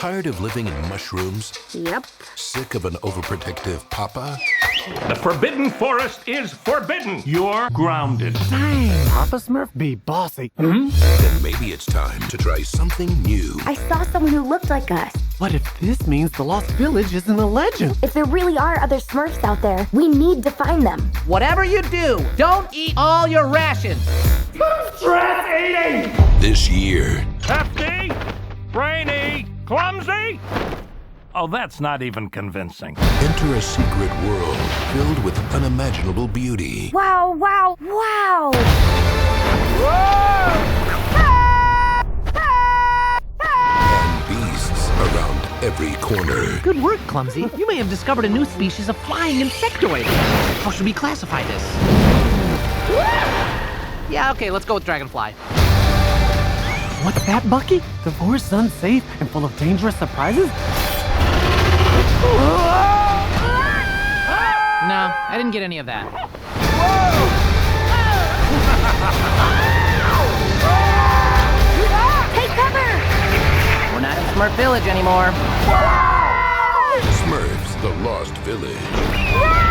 Tired of living in mushrooms? Yep. Sick of an overprotective papa? The Forbidden Forest is forbidden. You're grounded. Dang, Papa Smurf be bossy. Then maybe it's time to try something new. I saw someone who looked like us. What if this means the Lost Village isn't a legend? If there really are other Smurfs out there, we need to find them. Whatever you do, don't eat all your rations. Stress eating! This year, Hefty, brainy, clumsy. Oh, that's not even convincing. enter a secret world filled with unimaginable beauty. Wow, wow, wow! And beasts around every corner. Good work, Clumsy. You may have discovered a new species of flying insectoid. How should we classify this? Yeah, okay, let's go with Dragonfly. What's that, Bucky? The forest's unsafe and full of dangerous surprises? No, I didn't get any of that. Take cover! We're not in Smurf Village anymore. Smurfs, the Lost Village.